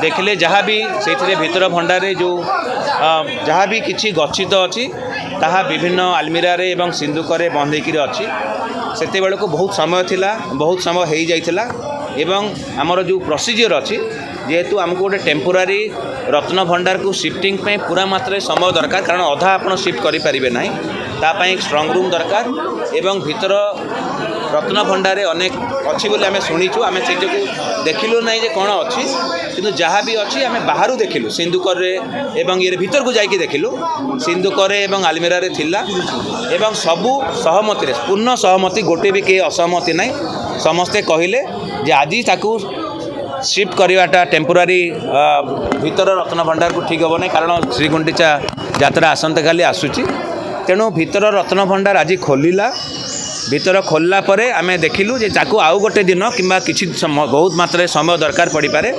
देखिले जहाँ भी से भितर भंडारे जो जहाँ भी किसी गच्छित अच्छी ताहा विभिन्न आलमीरा एवं सिंदूक बंधेक अच्छी से बेल को बहुत समय थिला बहुत समय हो जाइथिला एवं आमर जो प्रोसीजर अच्छी जेहेतु आमको गोटे टेम्पोरारी रत्न भंडार को शिफ्टिंग पे पूरा मात्रा समय दरकार कारण अधा आप शिफ्ट करें ना तापाई स्ट्रंग रूम दरकार एवं भितर रत्न भंडारे अनेक अच्छी बोली आम शुणीचु आम से देखिलु ना जे कौन अच्छी किंतु जहाँ भी अच्छी आम बाहर देखिलु सिंदूक एवं ये भीतर को जाकि देखिलु सिंदूक एवं आलमीरा थिला एवं सबू सहमति पूर्ण सहमति गोटे भी कहीं असहमति ना समस्ते कहले जे आज ताकू शिफ्ट करवाटा टेम्पोरारी भीतर रत्न भंडार को ठीक हे ना कारण श्रीगुंडीचा यात्रा आसंता काली आसूची तेणु भीतर रत्न भंडार आज खोलिला भीतर खोलला परे आमे देखिलु जे ताकू आउ गोटे दिन किंबा किछि बहुत मात्रा समय दरकार पड़ी पारे।